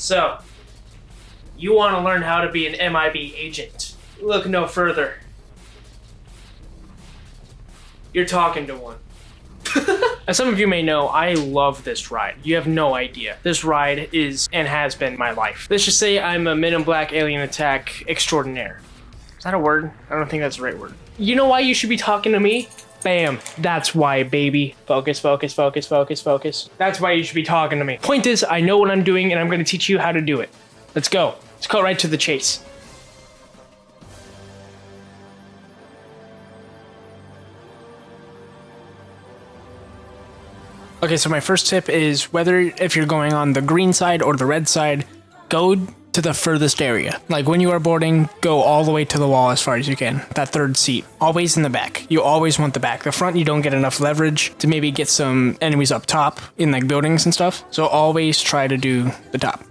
So, you want to learn how to be an MIB agent. Look no further. You're talking to one. As some of you may know, I love this ride. You have no idea. This ride is and has been my life. Let's just say I'm a Men in Black alien attack extraordinaire. Is that a word? I don't think that's the right word. You know why you should be talking to me? Bam. That's why, baby. Focus, focus, focus, focus, focus. That's why you should be talking to me. Point is, I know what I'm doing and I'm going to teach you how to do it. Let's go. Let's go right to the chase. Okay, so my first tip is if you're going on the green side or the red side, go to the furthest area. Like when you are boarding, go all the way to the wall as far as you can. That third seat. Always in the back. You always want the back. The front, you don't get enough leverage to maybe get some enemies up top in like buildings and stuff. So always try to do the top.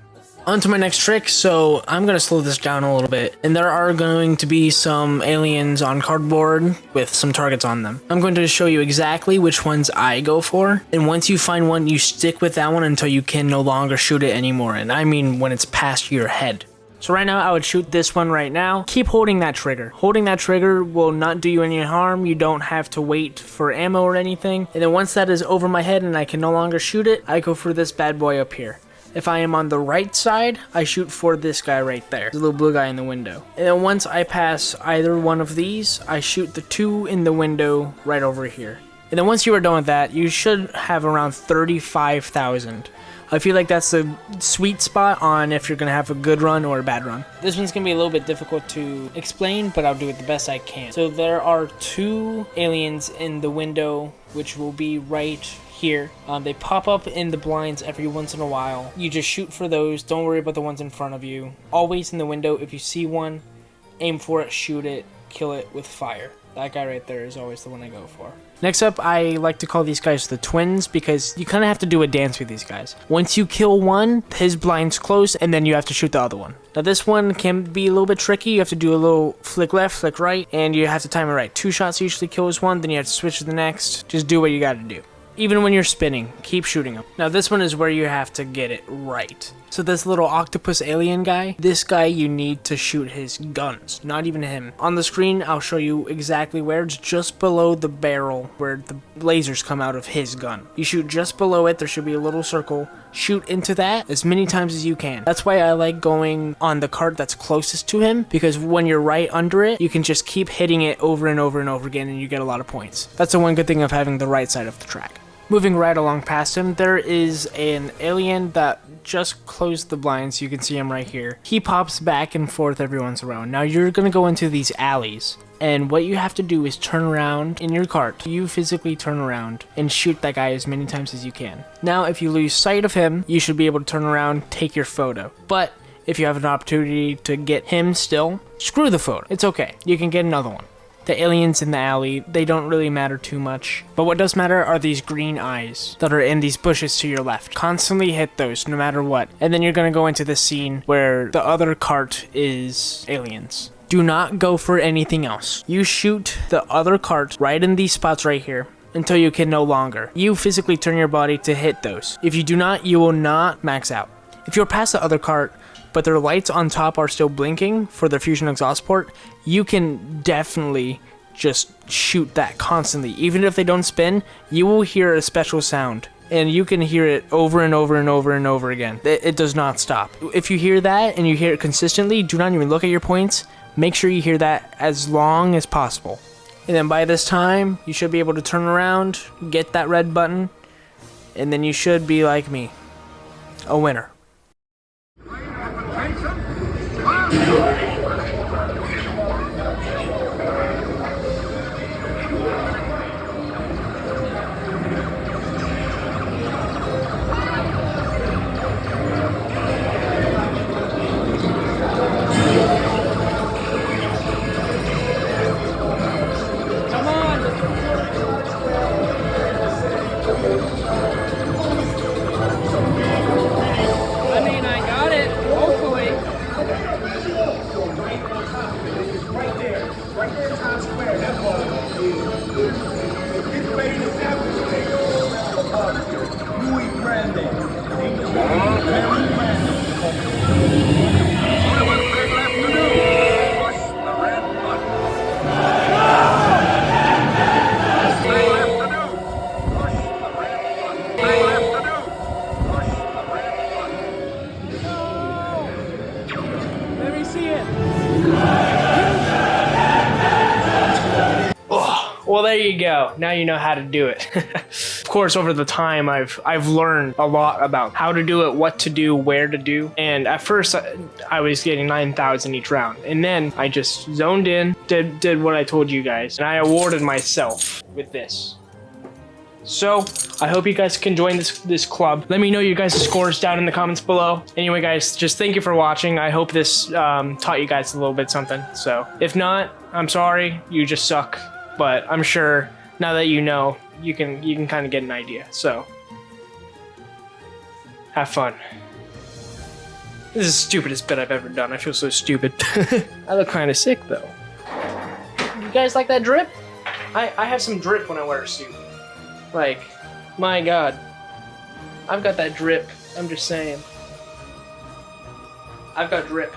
On to my next trick, so I'm going to slow this down a little bit, and there are going to be some aliens on cardboard with some targets on them. I'm going to show you exactly which ones I go for, and once you find one, you stick with that one until you can no longer shoot it anymore, and I mean when it's past your head. So right now, I would shoot this one right now. Keep holding that trigger. Holding that trigger will not do you any harm. You don't have to wait for ammo or anything, and then once that is over my head and I can no longer shoot it, I go for this bad boy up here. If I am on the right side, I shoot for this guy right there, the little blue guy in the window. And then once I pass either one of these, I shoot the two in the window right over here. And then once you are done with that, you should have around 35,000. I feel like that's the sweet spot on if you're going to have a good run or a bad run. This one's going to be a little bit difficult to explain, but I'll do it the best I can. So there are two aliens in the window, which will be right here. They pop up in the blinds every once in a while. You just shoot for those. Don't worry about the ones in front of you. Always in the window. If you see one, aim for it, shoot it, kill it with fire. That guy right there is always the one I go for. Next up, I like to call these guys the twins because you kind of have to do a dance with these guys. Once you kill one, his blind's close, and then you have to shoot the other one. Now this one can be a little bit tricky. You have to do a little flick left, flick right, and you have to time it right. 2 shots usually kills one, then you have to switch to the next. Just do what you gotta do. Even when you're spinning, keep shooting them. Now this one is where you have to get it right. So this little octopus alien guy, this guy you need to shoot his guns, not even him. On the screen, I'll show you exactly where. It's just below the barrel where the lasers come out of his gun. You shoot just below it, there should be a little circle. Shoot into that as many times as you can. That's why I like going on the cart that's closest to him, because when you're right under it, you can just keep hitting it over and over and over again and you get a lot of points. That's the one good thing of having the right side of the track. Moving right along past him, there is an alien that just closed the blinds. You can see him right here. He pops back and forth every once in a while. Now you're going to go into these alleys, and what you have to do is turn around in your cart. You physically turn around and shoot that guy as many times as you can. Now if you lose sight of him, you should be able to turn around, take your photo. But if you have an opportunity to get him still, screw the photo. It's okay. You can get another one. The aliens in the alley, they don't really matter too much. But what does matter are these green eyes that are in these bushes to your left. Constantly hit those, no matter what. And then you're going to go into the scene where the other cart is aliens. Do not go for anything else. You shoot the other cart right in these spots right here until you can no longer. You physically turn your body to hit those. If you do not, you will not max out. If you're past the other cart, but their lights on top are still blinking for their fusion exhaust port, you can definitely just shoot that constantly. Even if they don't spin, you will hear a special sound, and you can hear it over and over and over and over again. It does not stop. If you hear that and you hear it consistently, do not even look at your points. Make sure you hear that as long as possible. And then by this time, you should be able to turn around, get that red button, and then you should be like me, a winner. there you go. Now you know how to do it. Of course, over the time, I've learned a lot about how to do it, what to do, where to do. And at first, I was getting 9,000 each round. And then I just zoned in, did what I told you guys. And I awarded myself with this. So, I hope you guys can join this club. Let me know your guys' scores down in the comments below. Anyway, guys, just thank you for watching. I hope this taught you guys a little bit something. So, if not, I'm sorry. You just suck. But I'm sure now that you know, you can kind of get an idea. So, have fun. This is the stupidest bit I've ever done. I feel so stupid. I look kind of sick, though. You guys like that drip? I have some drip when I wear a suit. Like, my God. I've got that drip. I'm just saying. I've got drip.